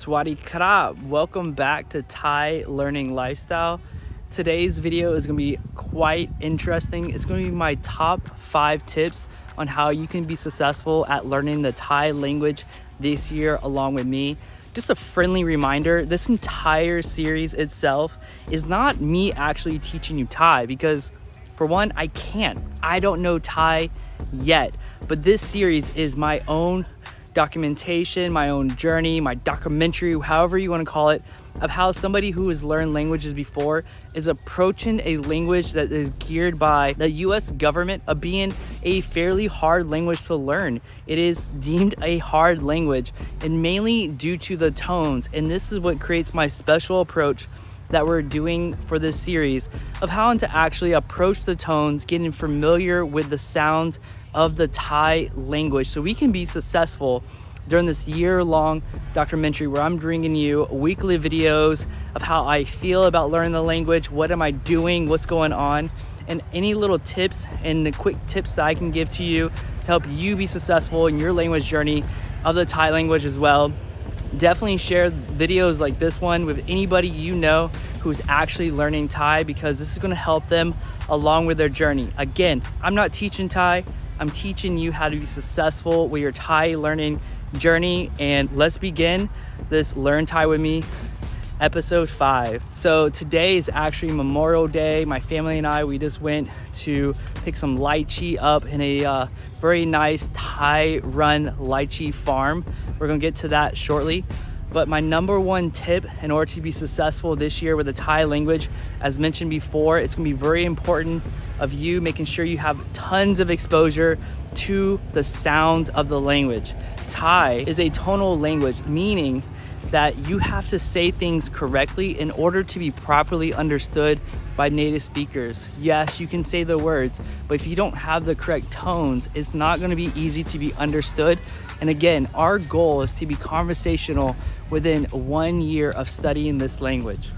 Swadee krap, welcome back to Thai Learning Lifestyle. Today's video is going to be quite interesting. It's going to be my top 5 tips on how you can be successful at learning the Thai language this year along with me. Just a friendly reminder, this entire series itself is not me actually teaching you Thai because for one, I don't know Thai yet, but this series is my own documentation, my own journey, my documentary, however you want to call it, of how somebody who has learned languages before is approaching a language that is geared by the US government of being a fairly hard language to learn. It is deemed a hard language and mainly due to the tones. And this is what creates my special approach that we're doing for this series of how to actually approach the tones, getting familiar with the sounds of the Thai language so we can be successful during this year-long documentary where I'm bringing you weekly videos of how I feel about learning the language, what am I doing, what's going on, and any little tips and the quick tips that I can give to you to help you be successful in your language journey of the Thai language as well. Definitely share videos like this one with anybody you know who's actually learning Thai because this is going to help them along with their journey. Again, I'm not teaching Thai. I'm teaching you how to be successful with your Thai learning journey. And let's begin this Learn Thai with Me episode 5. So today is actually Memorial Day. My family and I, we just went to pick some lychee up in a very nice Thai run lychee farm. We're gonna get to that shortly. But my number one tip in order to be successful this year with the Thai language, as mentioned before, it's gonna be very important of you making sure you have tons of exposure to the sounds of the language. Thai is a tonal language, meaning that you have to say things correctly in order to be properly understood by native speakers. Yes, you can say the words, but if you don't have the correct tones, it's not gonna be easy to be understood. And again, our goal is to be conversational within 1 year of studying this language.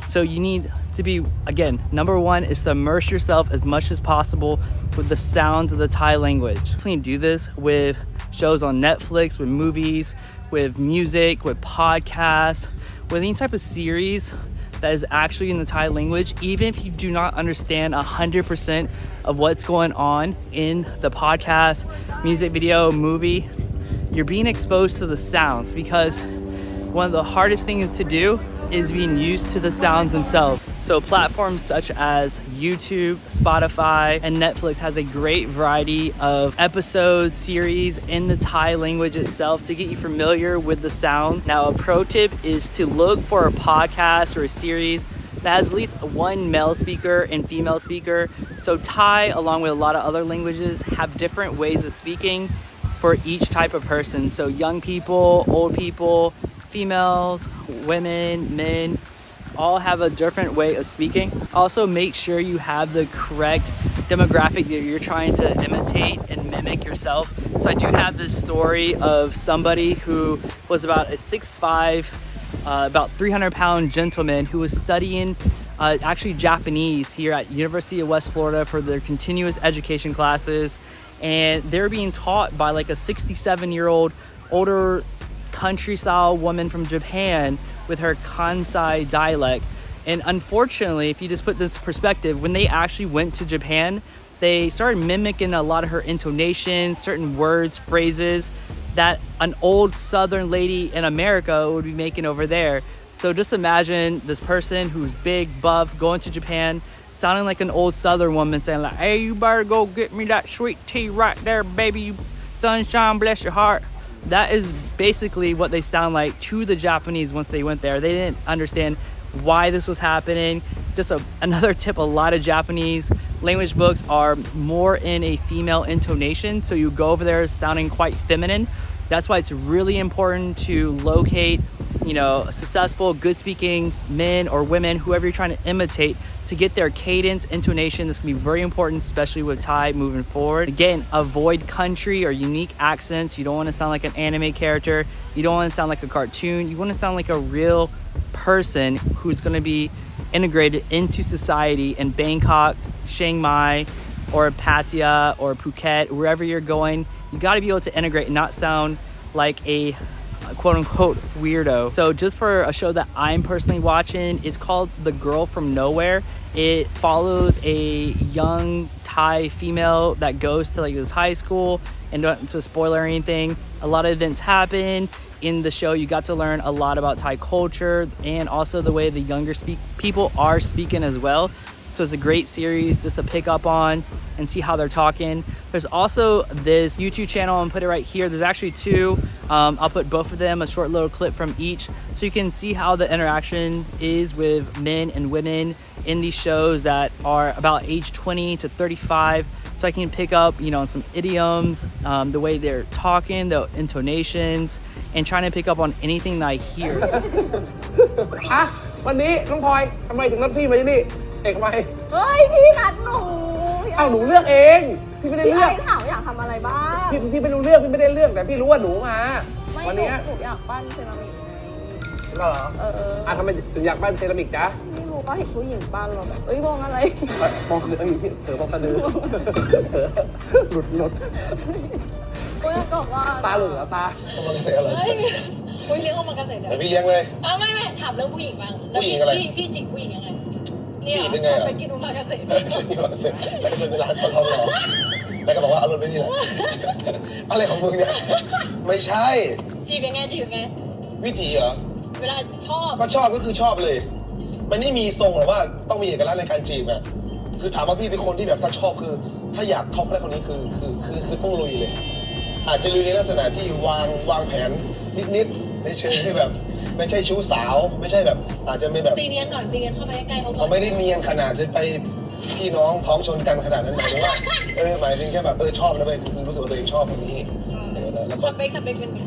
So you need to be, again, number one is to immerse yourself as much as possible with the sounds of the Thai language. You can do this with shows on Netflix, with movies, with music, with podcasts, with any type of series that is actually in the Thai language. Even if you do not understand 100% of what's going on in the podcast, music video, movie, you're being exposed to the sounds because one of the hardest things to do is being used to the sounds themselves. So platforms such as YouTube, Spotify, and Netflix has a great variety of episodes, series in the Thai language itself to get you familiar with the sound. Now, a pro tip is to look for a podcast or a series that has at least one male speaker and female speaker. So Thai, along with a lot of other languages, have different ways of speaking for each type of person. So young people, old people, females, women, men, all have a different way of speaking. Also, make sure you have the correct demographic that you're trying to imitate and mimic yourself. So I do have this story of somebody who was about a 6'5", about 300-pound gentleman who was studying actually Japanese here at University of West Florida for their continuous education classes. And they're being taught by like a 67-year-old older country-style woman from Japan with her Kansai dialect. And unfortunately, if you just put this in perspective, when they actually went to Japan, they started mimicking a lot of her intonations, certain words, phrases that an old Southern lady in America would be making over there. So just imagine this person who's big, buff, going to Japan, sounding like an old Southern woman saying like, "Hey, you better go get me that sweet tea right there, baby. Sunshine, bless your heart." That is basically what they sound like to the Japanese once they went there. They didn't understand why this was happening. Just another tip, a lot of Japanese language books are more in a female intonation. So you go over there sounding quite feminine. That's why it's really important to locate, successful, good speaking men or women, whoever you're trying to imitate, to get their cadence, intonation. This can be very important, especially with Thai moving forward. Again, avoid country or unique accents. You don't want to sound like an anime character. You don't want to sound like a cartoon. You want to sound like a real person who's going to be integrated into society in Bangkok, Chiang Mai, or Pattaya or Phuket, wherever you're going. You got to be able to integrate and not sound like a quote unquote weirdo. So just for a show that I'm personally watching, it's called The Girl from Nowhere. It follows a young Thai female that goes to like this high school, and don't to spoiler anything, a lot of events happen. In the show, you got to learn a lot about Thai culture and also the way the younger people are speaking as well. So it's a great series just to pick up on and see how they're talking. There's also this YouTube channel, and put it right here. There's actually two. I'll put both of them, a short little clip from each, so you can see how the interaction is with men and women in these shows that are about age 20 to 35. So I can pick up, you know, some idioms, the way they're talking, the intonations, and trying to pick up on anything that I hear. อ่ะวันนี้น้องพลอยทำไมถึงนัดพี่มาที่นี่เอกทำไม เฮ้ยพี่นัดหนู เอ้าหนูเลือกเองพี่ไม่ได้ พี่ เลือก ไอ้ถามอยากทำอะไรบ้าง พี่ไม่รู้เรื่องพี่ไม่ได้เลือกแต่พี่รู้ว่าหนูมา ไม่ วัน หนู นี้ อยากปั้นเซรามิกไง เหรออ่ะทำไมถึงอยากปั้นเซรามิกจ๊ะ ไม่รู้ก็เห็นผู้หญิงปั้นเราแบบเอ้ยมองอะไร มองคือเอ้ยพี่เถอมองกระดือหลุด ก็อยากบอกว่า ตาหลุดแล้วตา โอมากาเสะอะไร อุ้ยเลี้ยงโอมากาเสะเดี๋ยว แต่พี่เลี้ยงเลย ไม่ถามเรื่องผู้หญิงบ้างแล้ว ผู้หญิงอะไร พี่จีบผู้หญิงยังไงเนี่ย จีบยังไง ชวน อ่ะ ไปกินโอมากาเสะ ฉันอยู่มาเสร็จแล้วก็ชวนไปร้านปลาทองหล่อแล้วก็บอกว่าเอารถไปนี่แหละอะไรของมึงเนี่ยไม่ใช่ จีบยังไง วิธีเหรอ เวลาชอบ ก็ชอบก็คือชอบเลย มันไม่มีทรงหรอกว่าต้องมีเอกลักษณ์ในการจีบอะคือถามว่าพี่เป็นคนที่แบบถ้าชอบคือ ถ้าอยากเข้าใกล้คนนี้คือต้องลุยเลย อาจจะลุยในลักษณะที่วางแผนนิดๆในเชิงที่แบบไม่ใช่ชู้สาวไม่ใช่แบบอาจจะไม่แบบ ตีเนียนก่อนตีเนียนเข้าไปใกล้ๆเขาก่อ เขา น ไม่ได้เนียนขนาดจะไปพี่น้องท้องชนกันขนาดนั้นหมายถึงว่าหมายถึงแค่แบบชอบนะเว้ยคือรู้สึกว่าตัวเองชอบคนนี้แล้ว ส ก็ เปคเป็นไง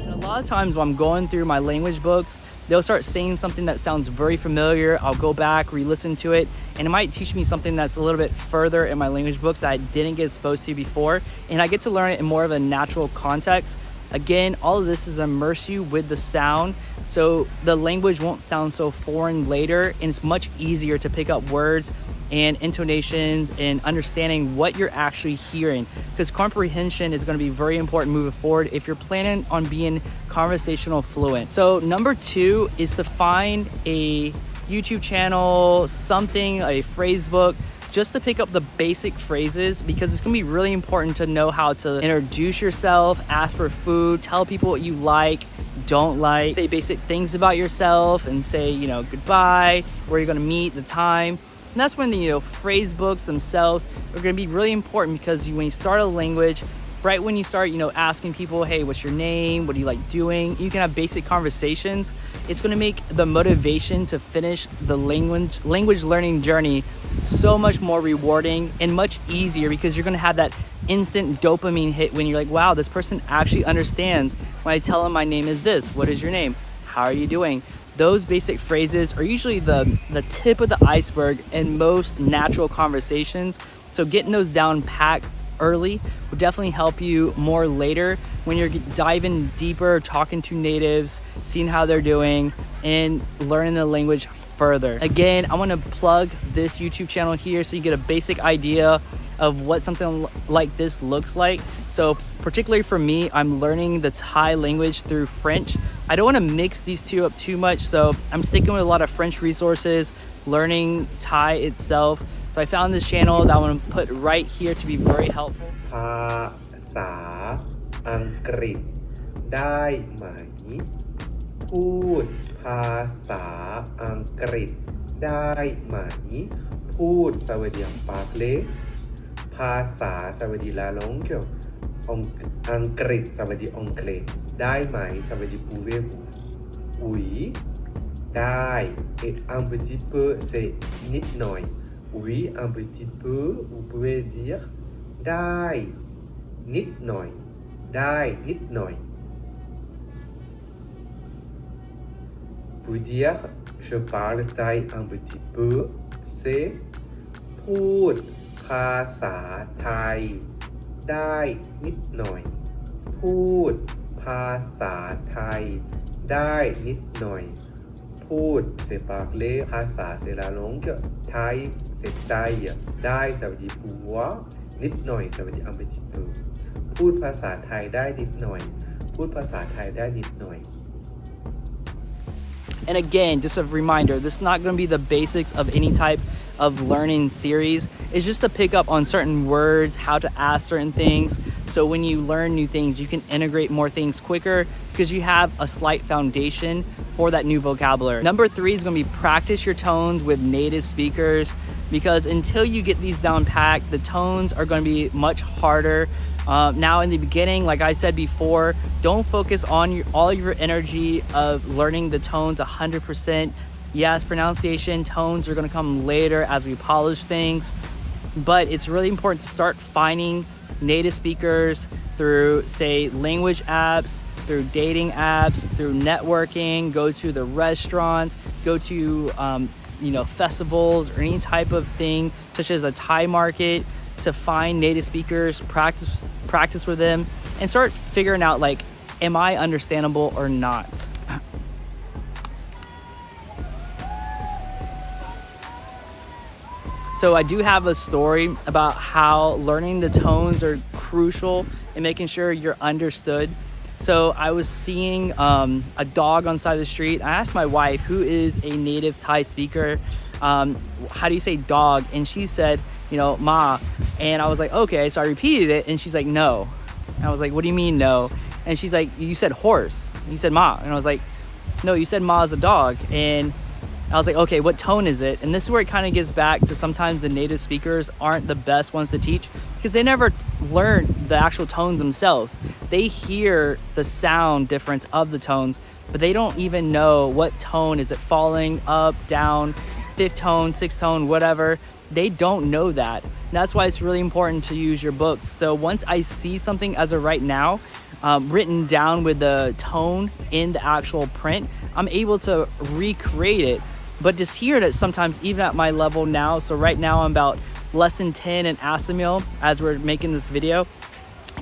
And a lot of times when I'm going through my language books, they'll start saying something that sounds very familiar. I'll go back, re-listen to it, and it might teach me something that's a little bit further in my language books that I didn't get exposed to before, and I get to learn it in more of a natural context. Again, all of this is immerse you with the sound, so the language won't sound so foreign later, and it's much easier to pick up words and intonations and understanding what you're actually hearing, because comprehension is going to be very important moving forward if you're planning on being conversational fluent. So number 2 is to find a YouTube channel, something, a phrase book, just to pick up the basic phrases, because it's going to be really important to know how to introduce yourself, ask for food, tell people what you like, don't like, say basic things about yourself, and say, you know, goodbye, where you're going to meet, the time. And that's when the, you know, phrase books themselves are going to be really important, because when you start a language, right when you start, you know, asking people, hey, what's your name? What do you like doing? You can have basic conversations. It's going to make the motivation to finish the language learning journey so much more rewarding and much easier, because you're going to have that instant dopamine hit when you're like, wow, this person actually understands when I tell them my name is this. What is your name? How are you doing? Those basic phrases are usually the tip of the iceberg in most natural conversations. So getting those down packed early will definitely help you more later when you're diving deeper, talking to natives, seeing how they're doing, and learning the language further. Again, I want to plug this YouTube channel here so you get a basic idea of what something like this looks like. So particularly for me, I'm learning the Thai language through French. I don't want to mix these two up too much, so I'm sticking with a lot of French resources, learning Thai itself. So I found this channel that I want to put right here to be very helpful. ภาษาอังกฤษได้ไหมพูดภาษาอังกฤษได้ไหมพูดสวัสดีปากเล็กภาษาสวัสดีลาลงเกี่ยวอังกฤษสวัสดีอังกฤษได้ไหมสวัสดีปูเวบูอุ๊ยได้ et un petit peu c'est นิดหน่อย oui un petit peu vous pouvez dire ได้นิดหน่อยได้นิดหน่อย pour dire je parle Thaï un petit peu c'est พูดภาษาไทยได้นิดหน่อยพูดภาษาไทยได้นิดหน่อยพูดเซปากเล่ภาษาเซลาลงเกไทยเซไตได้สวัสดีปูวะนิดหน่อยสวัสดีอัมเบจิเปอร์พูดภาษาไทยได้นิดหน่อยพูดภาษาไทยได้นิดหน่อย And again, just a reminder, this is not going to be the basics of any type of learning series. It's just to pick up on certain words, how to ask certain things. So when you learn new things, you can integrate more things quicker because you have a slight foundation for that new vocabulary. Number 3 is going to be practice your tones with native speakers, because until you get these down packed, the tones are going to be much harder. Now in the beginning, like I said before, don't focus on all your energy of learning the tones 100%. Yes, pronunciation, tones are going to come later as we polish things, but it's really important to start finding native speakers through, say, language apps, through dating apps, through networking, go to the restaurants, go to festivals or any type of thing such as a Thai market to find native speakers, practice with them, and start figuring out, like, am I understandable or not? So I do have a story about how learning the tones are crucial in making sure you're understood. So I was seeing a dog on the side of the street. I asked my wife, who is a native Thai speaker, how do you say dog? And she said, ma. And I was like, okay. So I repeated it and she's like, no. And I was like, what do you mean no? And she's like, you said horse. You said ma. And I was like, no, you said ma is a dog. And I was like, okay, what tone is it? And this is where it kind of gets back to sometimes the native speakers aren't the best ones to teach because they never learn the actual tones themselves. They hear the sound difference of the tones, but they don't even know what tone. Is it falling, up, down, 5th tone, 6th tone, whatever. They don't know that. And that's why it's really important to use your books. So once I see something as of right now, written down with the tone in the actual print, I'm able to recreate it. But just hearing it sometimes, even at my level now, so right now I'm about lesson 10 in Assimil as we're making this video,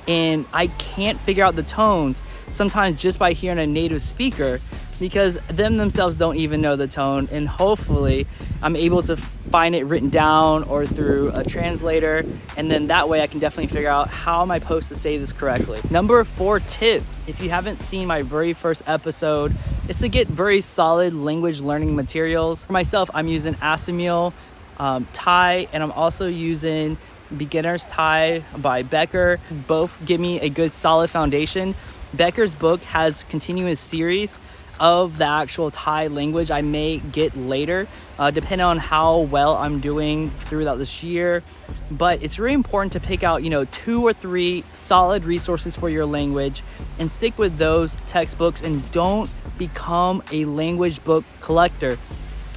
and I can't figure out the tones sometimes just by hearing a native speaker because them themselves don't even know the tone, and hopefully I'm able to find it written down or through a translator, and then that way I can definitely figure out how am I supposed to say this correctly. Number 4 tip, if you haven't seen my very first episode, is to get very solid language learning materials. For myself, I'm using Assimil Thai, and I'm also using Beginner's Thai by Becker. Both give me a good solid foundation. Becker's book has continuous series of the actual Thai language I may get later, depending on how well I'm doing throughout this year. But it's really important to pick out, 2 or 3 solid resources for your language and stick with those textbooks, and don't become a language book collector.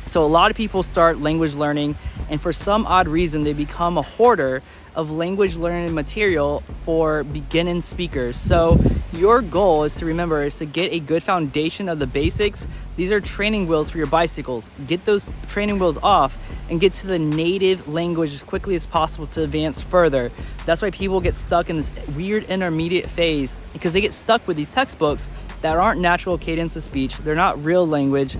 So a lot of people start language learning and for some odd reason they become a hoarder of language learning material for beginning speakers. So your goal is to get a good foundation of the basics. These are training wheels for your bicycles. Get those training wheels off and get to the native language as quickly as possible to advance further. That's why people get stuck in this weird intermediate phase, because they get stuck with these textbooks that aren't natural cadence of speech. They're not real language.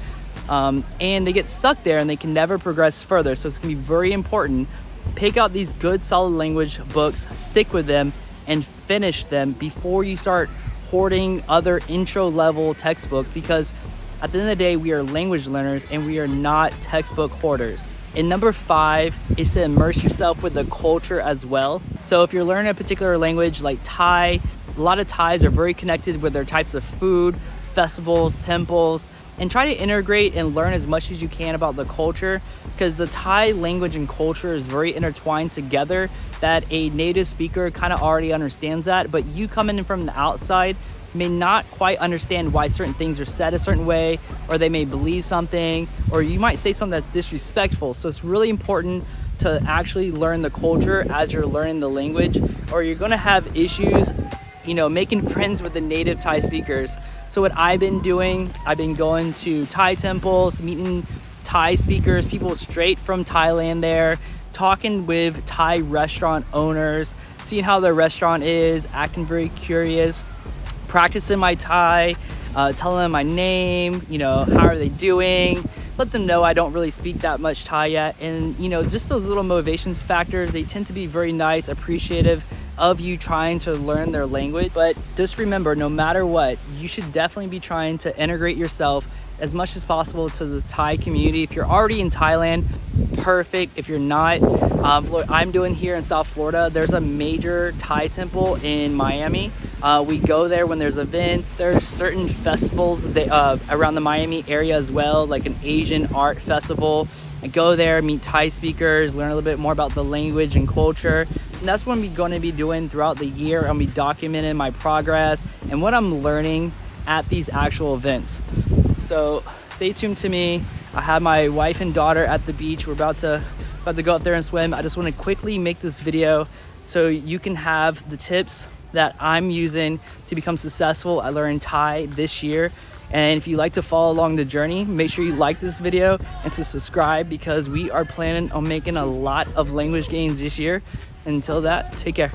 And they get stuck there and they can never progress further. So it's gonna be very important. Pick out these good solid language books, stick with them, and finish them before you start hoarding other intro level textbooks, because at the end of the day, we are language learners and we are not textbook hoarders. And number 5 is to immerse yourself with the culture as well. So if you're learning a particular language like Thai, a lot of Thais are very connected with their types of food, festivals, temples, and try to integrate and learn as much as you can about the culture, because the Thai language and culture is very intertwined together that a native speaker kind of already understands that, but you coming in from the outside may not quite understand why certain things are said a certain way, or they may believe something, or you might say something that's disrespectful. So it's really important to actually learn the culture as you're learning the language, or you're gonna have issues, making friends with the native Thai speakers. So what I've been doing, I've been going to Thai temples, meeting Thai speakers, people straight from Thailand there, talking with Thai restaurant owners, seeing how their restaurant is, acting very curious, practicing my Thai, telling them my name, how are they doing, let them know I don't really speak that much Thai yet. And, just those little motivations factors, they tend to be very nice, appreciative of you trying to learn their language. But just remember, no matter what, you should definitely be trying to integrate yourself as much as possible to the Thai community. If you're already in Thailand, perfect. If you're not, what I'm doing here in South Florida, there's a major Thai temple in Miami. We go there when there's events. There's certain festivals that, around the Miami area as well, like an Asian art festival. I go there, meet Thai speakers, learn a little bit more about the language and culture. And that's what I'm going to be doing throughout the year. I'm going to be documenting my progress and what I'm learning at these actual events. So stay tuned to me. I have my wife and daughter at the beach. We're about to go up there and swim. I just want to quickly make this video so you can have the tips that I'm using to become successful at learning Thai this year. And if you like to follow along the journey, make sure you like this video and to subscribe, because we are planning on making a lot of language gains this year. Until that, take care.